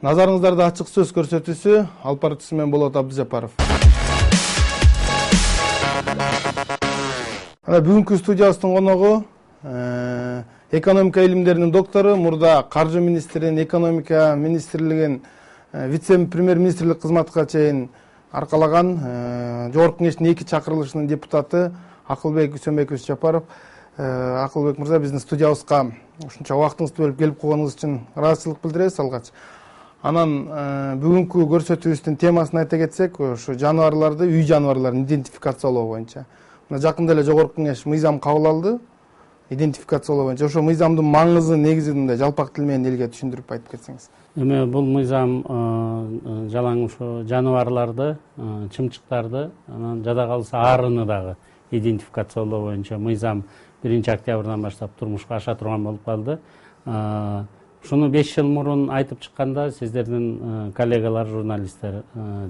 Назарыңыздарда ачык сөз көрсөтүүсү алып баруучусу мен Болот Абдыжапаров. Бүгүнкү студиябыздын коногу экономика илимдеринин доктору, мурда каржы министринин, экономика министрлигинин вице-премьер-министрлик кызматка чейин аркалаган жогорку кеңештин 2 чакырылышынын депутаты Акылбек Үсөнбекович Жапаров. Акылбек мырза, биздин студиябызга ушунча убактыңызды бөлүп келип койгонуңуз үчүн ыраазычылык билдиребиз алгач. Анан бүгүнкү көрсөтүүбүздүн темасын айта кетсек, ушу жаныбарларды, үй жаныбарларын идентификациялоо боюнча. Мына жакында эле жогорку кеңеш мыйзам кабыл алды. Идентификациялоо боюнча. Ошо мыйзамдын маңызы, негизи мындай жалпак тил менен элге түшүндүрүп айтып кетсеңиз. Эми бул мыйзам жалаң ушу жаныбарларды, чымчыктарды, анан жада калса арыны дагы идентификациялоо боюнча мыйзам 1-октябрдан баштап турмушка аша турган болуп калды. Ушуну 5 жыл мурун айтып чыкканда сиздердин коллегалар, журналисттер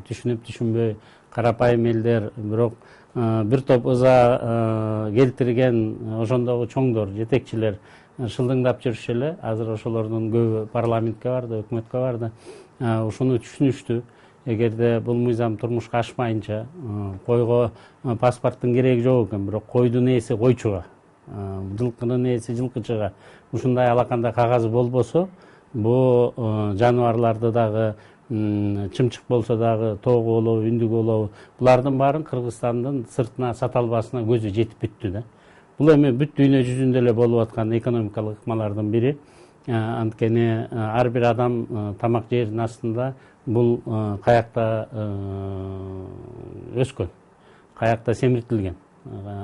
түшүнүп түшүнбөй, карапайым элдер, бирок бир топ ыза келтирген ошондогу чоңдор, жетекчилер шылдыңдап жүрүшү эле. Азыр ошолордун көбү парламентке барды, өкмөткө барды. Ушуну түшүнүштү. Эгерде бул мыйзам турмушка ашмайынча, койго паспорттун кереги жок экен, бирок койдун ээси койчуга, жылкынын ээси жылкычыга ушундай алакандай кагазы болбосо, бул жаныбарларды дагы, чымчык болсо дагы, тоого болобу, үндүк болобу, булардын баарын Кыргызстандын сыртына сата албасына көзү жетип бүттү да. Бул эми бүт дүйнө жүзүндө эле болуп аткан экономикалык ыкмалардын бири. Анткени ар бир адам тамак жээрдин астында бул каякта өскөн, каякта семиртилген.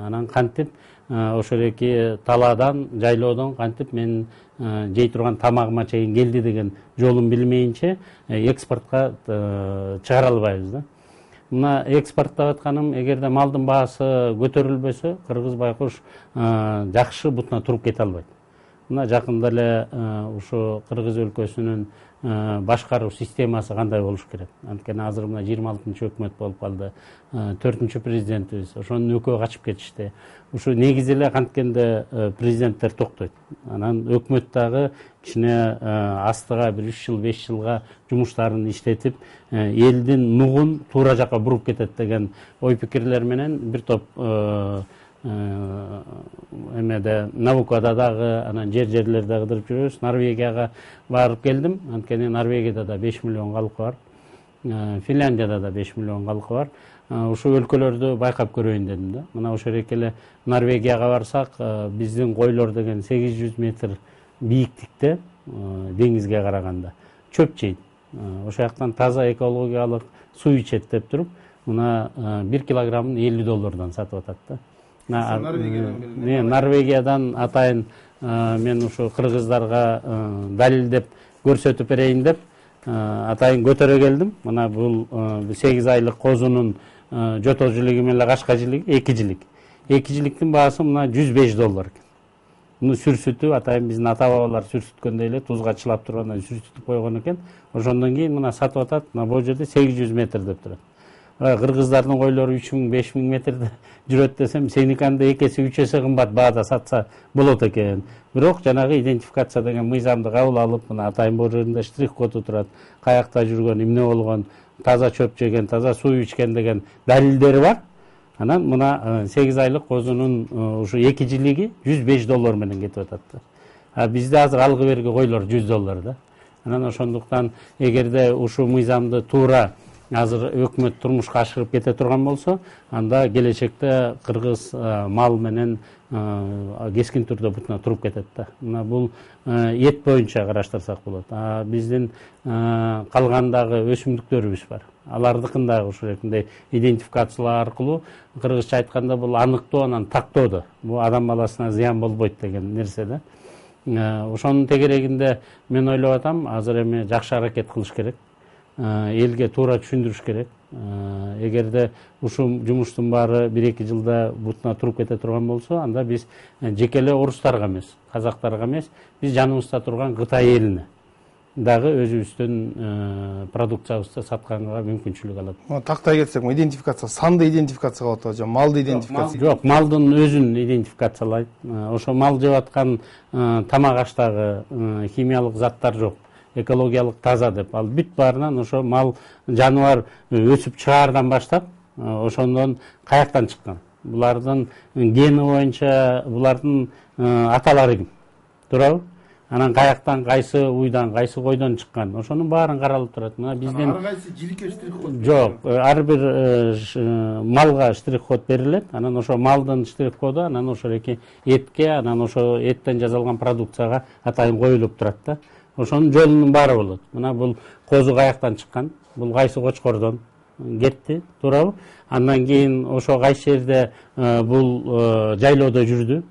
Анан кантип ошол эки талаадан, жайлоодон кантип мен жей турган тамагыма чейин келди деген жолун билмейинче экспортко чыгара албайбыз да. Мына экспорттап атканым, эгерде малдын баасы көтөрүлбөсө, кыргыз байкуш жакшы бутуна туруп кете албайт. Мына жакында эле ушу Кыргыз өлкөсүнүн башкаруу системасы кандай болуш керек? Анткени азыр мына 26-чы өкмөт болуп калды, 4-чү президентибиз, ошонун экөө качып кетишти. Ушу негизи эле канткенде президенттер токтойт. Анан өкмөт дагы кичине астыга 1-3 жыл, 5 жылга жумуштарын иштетип, элдин нугун туура жакка буруп кетет деген ой пикирлер менен бир топ эмеде наукада дагы, анан жерлерде кыдырып жүрөбүз. Норвегияга барып келдим. Анткени Норвегияда да 5 миллион калкы бар. Финляндияда да 5 миллион калкы бар. Ушул өлкөлөрдү байкап көрөйүн дедим да. Мына ошол эле Норвегияга барсак, биздин койлор деген 800 метр бийиктикте, деңизге караганда чөп жейт. Ошол жактан таза экологиялык суу ичет деп туруп, мына 1 килограммын $50 сатып атат да. Норвегиядан атайын мен ушу кыргыздарга далилдеп көрсөтүп берейин деп атайын көтөрө келдим. Мына бул 8 айлык козунун жото жилиги менен кашка жилиги 2 жилик. 2 жиликтин баасы мына $105 экен. Муну сүрсүтүп, атайын биздин ата-бабалар сүрсүткөндөй эле тузга чылап тургандан сүрсүтүп койгон экен. Ошондон кийин мына сатып атат. Мына бул жерде 800 метр деп турат. Кыргыздардын койлору 3000-5000 метрде жүрөт десем, сениканда 2 эсе 3 эсе кымбат баада сатса болот экен. Бирок жанагы идентификация деген мыйзамды кабыл алып, мына атайын бул жеринде штрих-коду турат, каякта жүргөн, эмне болгон, таза чөп жеген, таза суу ичкен деген далилдери бар. Анан мына 8 айлык козунун ушу 2 жилиги $105 менен кетип атат. Бизде азыр алгы берги койлор $100 да. Анан ошондуктан эгерде ушу мыйзамды туура азыр өкмөт турмушка ашырып кете турган болсо, анда келечекте кыргыз мал менен кескин түрдө бутуна туруп кетет да. Мына бул эт боюнча караштырсак болот. Биздин калгандагы өсүмдүктөрүбүз бар. Алардыкын дагы ушундай идентификациялоо аркылуу, кыргызча айтканда бул аныктоо, анан тактоодо. Бул адам баласына зыян болбойт деген нерсе да. Ошонун тегерегинде мен ойлоп атам, азыр эми жакшы аракет кылыш керек. Элге туура түшүндүрүш керек. Эгерде ушул жумуштун баары 1-2 жылда бутуна туруп кете турган болсо, анда биз жеке эле орустарга эмес, казактарга эмес, биз жаныбызда турган Кытай элине дагы өзүбүздүн продукциябызды сатканга мүмкүнчүлүк алат. Тактай кетсек, идентификация, санды идентификация кылып атабы же малды идентификация? Жок, малдын өзүн идентификациялайт. Ошо мал жеп аткан тамак аштагы химиялык заттар жок. экологиялык таза деп. Ал бүт баарынан ошо мал жаныбар өсүп чыгаардан баштап ошондон каяктан чыккан, булардын гени боюнча булардын аталары ким, туурабы? Анан каяктан, кайсы уйдан, кайсы койдон чыккан, ошонун баарын каралып турат. Мына биздин ар кайсы жиликке штрих-код жок, ар бир малга штрих-код берилет. Анан ошо малдын штрих-коду анан ошо эки этке, анан ошо эттен жасалган продукцияга атайын коюлуп турат да. Ошонун жолунун баары болот. Мына бул козу каяктан чыккан, бул кайсы кочкордон кетти, туурабы? Андан кийин ошо кайсы жерде бул жайлоодо жүрдү.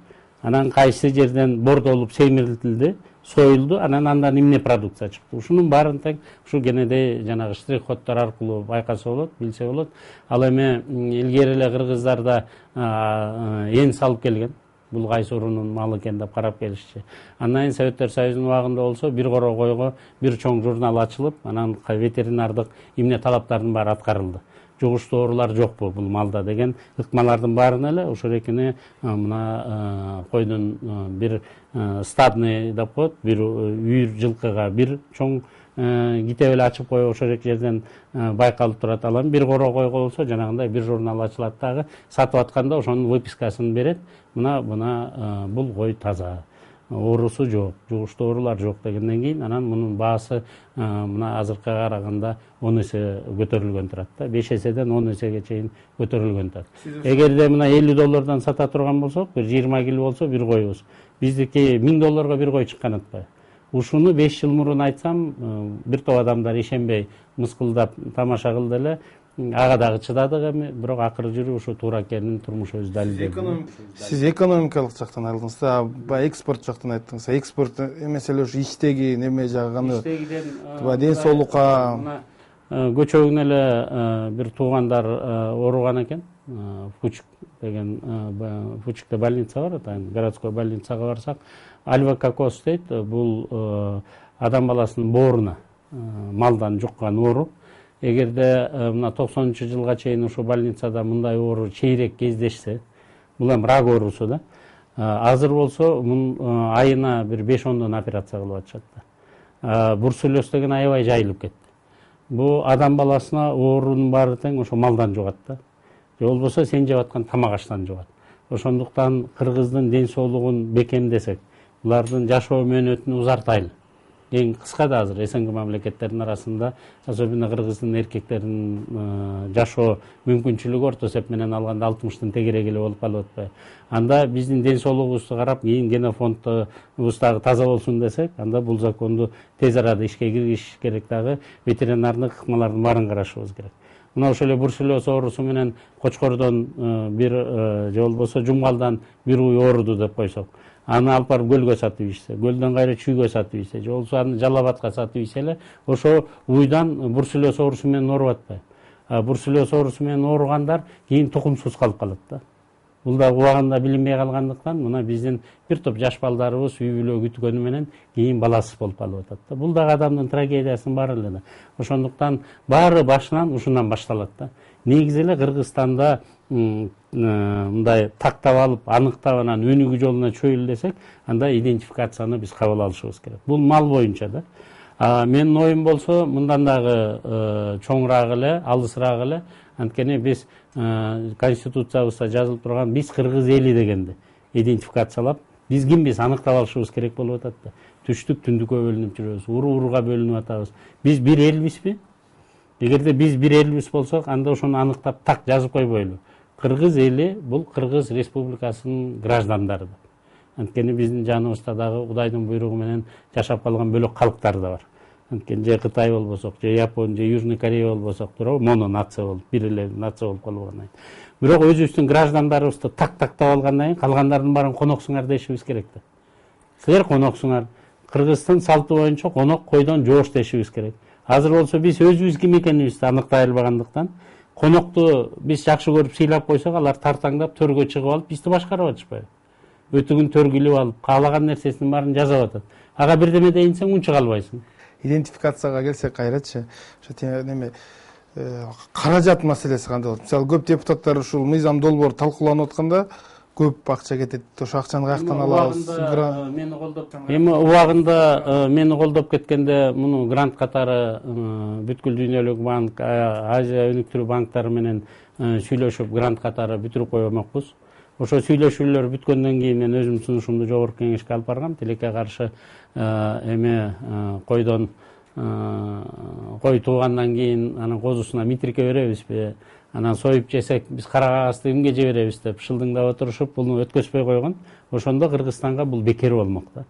Анан кайсы жерден бордолуп семирилди, союлду, анан андан эмне продукция чыкты. Ушунун баарын тең ушу кенеде жанагы штрих-коддор аркылуу байкаса болот, билсе болот. Ал эми илгери эле кыргыздарда эн салып келген, бул кайсы урунун малы экен деп карап келишчи. Андан кийин Советтер Союзунун убагында болсо бир коро койго бир чоң журнал ачылып, анан ветеринардык эмне талаптардын баары аткарылды. Жугуштуу оорулар жокпу бул малда деген ыкмалардын баарын эле ошол экини мына койдун бир стадный деп коет, бир үйүр жылкыга бир чоң китеп эле ачып коюп ошол эки жерден байкалып турат. Алам бир коро койго болсо жанагындай бир журнал ачылат дагы, сатып атканда ошонун выпискасын берет. Мына бул кой таза, оорусу жок, жугуштуу оорулар жок дегенден кийин анан мунун баасы мына азыркыга караганда 10 эсе көтөрүлгөн турат да. 5 эседен 10 эсеге чейин көтөрүлгөн турат. Эгерде мына $50 сата турган болсок, бир 20 кило болсо бир коюбуз. Биздики $1000 бир кой чыккан атпайбы? Ушуну 5 жыл мурун айтсам, бир топ адамдар ишенбей, мыскылдап тамаша кылды эле. Ага дагы чыдадык эми, бирок акыры жүрүп ушу туура экенин турмуш өзү далилдеди. Сиз экономикалык жактан айылдыңыз да, баягы экспорт жактан айттыңыз. Экспорт эмес эле ушу иштеги неме жаганы, ден соолукка көчөгүн эле бир туугандар ооруган экен. Фучик деген Фучикте больница бар, атайын городской больницага барсак, альва-кокос дейт. Бул адам баласынын бооруна малдан жуккан оору. Эгерде мына 90-жылга чейин ушу больницада мындай оору чейрек кездешсе, бул эми рак оорусу да. Азыр болсо айына бир 5-10 операция кылып атышат да. Бурсулез деген аябай жайылып кетти. Бул адам баласына оорунун баары тең ошо малдан жугат да. Же болбосо сен жеп аткан тамак аштан жугат. Ошондуктан кыргыздын ден соолугун бекемдесек, булардын жашоо мөөнөтүн узартайлы. Эң кыска да азыр СНГ мамлекеттеринин арасында, особенно кыргыздын эркектеринин жашоо мүмкүнчүлүгү орто эсеп менен алганда 60-тын тегерек эле болуп калып атпайбы? Анда биздин ден соолугубузду карап, кийин генофондубуз дагы таза болсун десек, анда бул законду тез арада ишке киргизиш керек, дагы ветеринардык ыкмалардын баарын карашыбыз керек. Мына ошол эле бурсулез оорусу менен кочкордон бир же болбосо жумгалдан бир уй ооруду деп койсок, аны алып барып көлгө сатып ийишсе, көлдөн кайра чүйгө сатып ийсе, же болбосо аны Жалал Абадка сатып ийсе эле, ошо уйдан бурсулез оорусу менен ооруп атпайбы? Бурсулез оорусу менен ооругандар кийин тукумсуз калып калат да. Бул да убагында билинбей калгандыктан мына биздин бир топ жаш балдарыбыз үй бүлө күткөнү менен кийин баласыз болуп калып атат да. Бул дагы адамдын трагедиясынын баары эле да. Ошондуктан баары башынан ушундан башталат да. Негизи эле Кыргызстанда мындай тактап алып, аныктап анан өнүгүү жолуна чөйүл десек, анда идентификацияны биз кабыл алышыбыз керек. Бул мал боюнча да. Менин оюм болсо, мындан дагы чоңураак эле, алысыраак эле. Анткени биз конституциябызда жазылып турган биз кыргыз эли дегенди идентификациялап, биз кимбиз аныктап алышыбыз керек болуп атат да. Түштүк, түндүккө бөлүнүп жүрөбүз, урууга бөлүнүп атабыз. Биз бир элбизби? Эгерде биз бир элбиз болсок, анда ошону аныктап так жазып койбойлу. Кыргыз эли бул Кыргыз Республикасынын граждандары. Анткени биздин жаныбызда дагы Кудайдын буйругу менен жашап калган бөлөк калктар да бар. Анткени же Кытай болбосок, же Япон, же Южный Корея болбосок, туурабы, моно нация болуп, бир эле нация болуп калгандан кийин. Бирок өзүбүздүн граждандарыбызды так тактап алгандан кийин калгандардын баарын коноксуңар дешибиз керек да. Силер коноксуңар. Кыргыздын салты боюнча конок койдон жоош дешибиз керек. Азыр болсо биз өзүбүз ким экенибизди аныктай албагандыктан конокту биз жакшы көрүп сыйлап койсок, алар тартаңдап төргө чыгып алып бизди башкарып атышпайбы? Өтүгүн төргүлүп алып, каалаган нерсесинин баарын жасап атат. Ага бирдеме дейинсең унчук албайсың. Идентификацияга келсек кайрачы, ошо неме каражат маселеси кандай болот? Мисалы, көп депутаттар ушул мыйзам долбоор талкууланып атканда, көп акча кетет. Ошо акчаны каяктан алабыз? Мени колдоп эми убагында мени колдоп кеткенде муну грант катары бүткүл дүйнөлүк банк, Азия өнүктүрүү банктары менен сүйлөшүп грант катары бүтүрүп коймокпуз. Ошо сүйлөшүүлөр бүткөндөн кийин мен өзүм сунушумду жогорку кеңешке алып баргам. Тилекке каршы эме кой туугандан кийин анан козусуна митирке беребизби, анан союп жесек биз кара кагазды кимге жиберебиз деп шылдыңдап отурушуп буну өткөзбөй койгон. Ошондо Кыргызстанга бул бекер болмок да.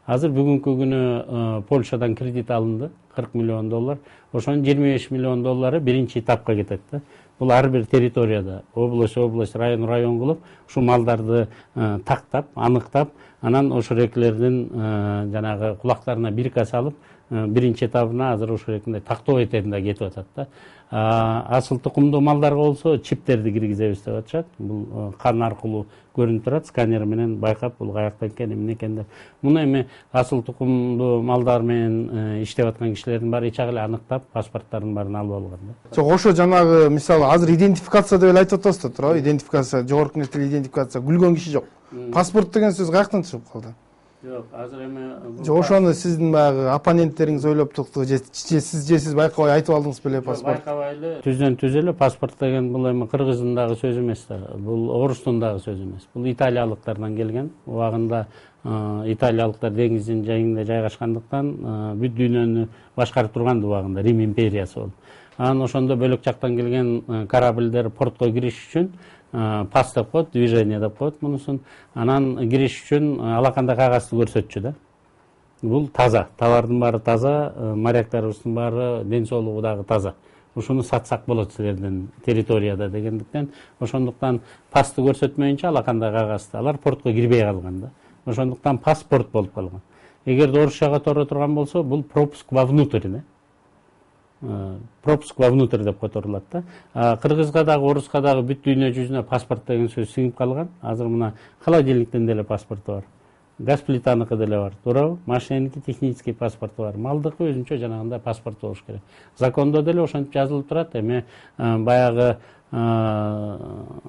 Азыр бүгүнкү күнү Польшадан кредит алынды, $40 миллион. Ошонун $25 миллион биринчи этапка кетет да. Бул ар бир территорияда область, район кылып, ушу малдарды тактап, аныктап, анан ошо рекелердин жанагы кулактарына бирка салып, биринчи этабына азыр ошо рекинде тактоо этебинде кетип атат да. Асыл тукумдуу малдарга болсо чиптерди киргизебиз деп атышат. Бул кан аркылуу көрүнүп турат, сканер менен байкап бул каяктан экен, эмне экен деп. Муну эми асыл тукумдуу малдар менен иштеп аткан кишилердин баары ичак эле аныктап, паспорттардын баарын алып алган да. Жок, ошо жанагы мисалы азыр идентификация деп эле айтып атабыз да, туурабы? Идентификация, жогорку кеңештеги идентификация, күлгөн киши жок. Паспорт деген сөз каяктан чыгып калды? Жок, азыр эми ошону сиздин баягы оппоненттериңиз ойлоп тукту, же сиз байкабай айтып алдыңыз беле паспорт? Байкабай эле, түздөн түз эле паспорт деген бул эми кыргыздын дагы сөзү эмес да, бул орустун дагы сөзү эмес. Бул италиялыктардан келген. Убагында италиялыктар деңиздин жайында жайгашкандыктан бүт дүйнөнү башкарып турган убагында Рим империясы болуп. Анан ошондо бөлөк жактан келген корабльдер портко кириш үчүн пас деп коет, движение деп коет мунусун. Анан кириш үчүн алакандай кагазды көрсөтчү да. Бул таза, товардын баары таза, моряктарыбыздын баары ден соолугу дагы таза. Ушуну сатсак болот силердин территорияда дегендиктен, ошондуктан пасты көрсөтмөйүнчө алакандай кагазды алар портко кирбей калган да. Ошондуктан паспорт болуп калган. Эгерде орусчага которо турган болсо, бул пропуск вовнутрь да. Пропуск вовнутрь деп которулат да. Кыргызга дагы, орусга дагы бүт дүйнө жүзүнө паспорт деген сөз сиңип калган. Азыр мына холодильниктен деле паспорту бар. Газ плитаныкы деле бар, туурабы? Машинаныкы технический паспорту бар. Малдыкы өзүнчө жанагындай паспорт болуш керек. Закондо деле ошентип жазылып турат. Эми баягы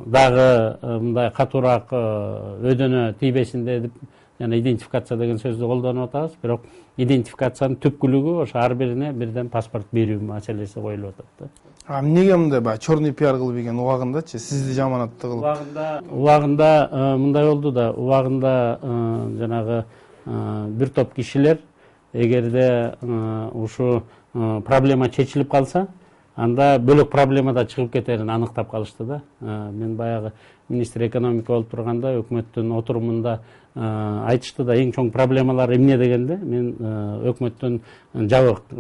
дагы мындай катуураак өдөнө тийбесин деп жана идентификация деген сөздү колдонуп атабыз. Бирок идентификациянын түпкүлүгү ошо ар бирине бирден паспорт берүү маселеси коюлуп атат да. Эмнеге мындай баягы черный пиар кылып ийген убагындачы, сизди жаманатты кылып? Убагында мындай болду да, убагында жанагы бир топ кишилер эгерде ушу проблема чечилип калса, анда бөлөк проблема да чыгып кетерин аныктап калышты да. Мен баягы министр экономика болуп турганда өкмөттүн отурумунда айтышты да, эң чоң проблемалар эмне дегенде, мен өкмөттүн жабык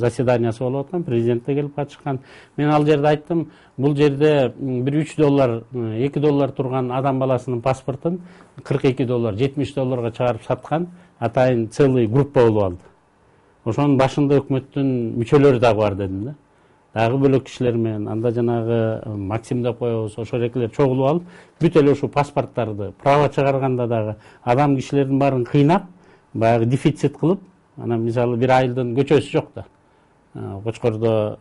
заседаниясы болуп аткан, президент да келип катышкан. Мен ал жерде айттым, бул жерде бир $3, $2 турган адам баласынын паспортун $42, $70 чыгарып саткан атайын целый группа болуп алды. Ошонун башында өкмөттүн мүчөлөрү дагы бар дедим да. Дагы бөлөк кишилер менен, анда жанагы Максим деп коебуз, ошо рекелер чогулуп алып, бүт эле ушул паспорттарды право чыгарганда дагы адам кишилердин баарын кыйнап, баягы дефицит кылып, анан мисалы бир айылдын көчөсү жок да. Кочкордо,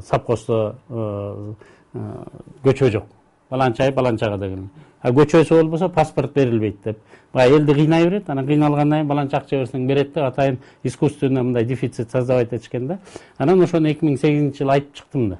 Сапкосто көчө жок. Баланча ай баланчага деген. Көчөсү болбосо паспорт берилбейт деп. Элди кыйнай берет, анан кыйналгандан кийин баланча акча берсең берет деп атайын искусственно мындай дефицит создавать этишкен да. Анан ошону 2008-жылы айтып чыктым да.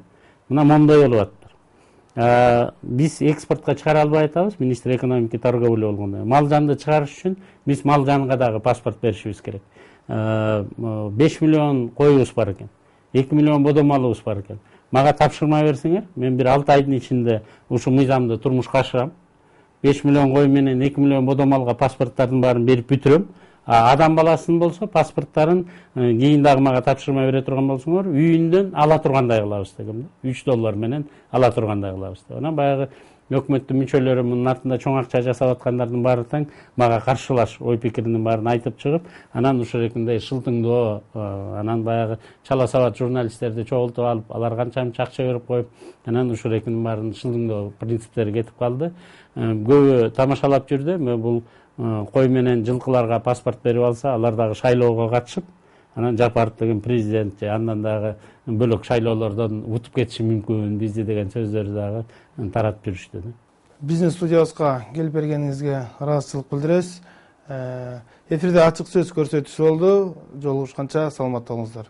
Мына мондой болуп атыптыр. Биз экспортко чыгара албай атабыз, министр экономика торговля болгондо. Мал жанды чыгарыш үчүн биз мал жанга дагы паспорт беришибиз керек. 5 миллион коюбуз бар экен. 2 миллион бодо малыбыз бар экен. Мага тапшырма берсеңер, мен бир 6 айдын ичинде ушу мыйзамды турмушка ашырам. 5 миллион кой менен 2 миллион бодо малга паспорттардын баарын берип бүтүрөм. Адам баласынын болсо паспорттарын кийин дагы мага тапшырма бере турган болсоңор, үйүндөн ала тургандай кылабыз дегем да. $3 менен ала тургандай кылабыз деп. Анан баягы өкмөттүн мүчөлөрү мунун артында чоң акча жасап аткандардын баары тең мага каршылаш ой пикиринин баарын айтып чыгып, анан ушул рекинде шылтыңдоо, анан баягы чала сабат журналисттерди чогултуп алып, алар канча акча берип коюп, анан ушул рекинин баарын шылтыңдоо принциптери кетип калды. Көбү тамашалап жүрдү. Бул кой менен жылкыларга паспорт берип алса, алар дагы шайлоого катышып, анан Жапаров деген президент же андан дагы бөлөк шайлоолордон утуп кетиши мүмкүн бизди деген сөздөрдү дагы таратып жүрүштү да. Бизнес студиябызга келип бергениңизге ыраазычылык билдиребиз. Эфирде ачык сөз көрсөтүшү болду. Жолугушканча саламатта болуңуздар.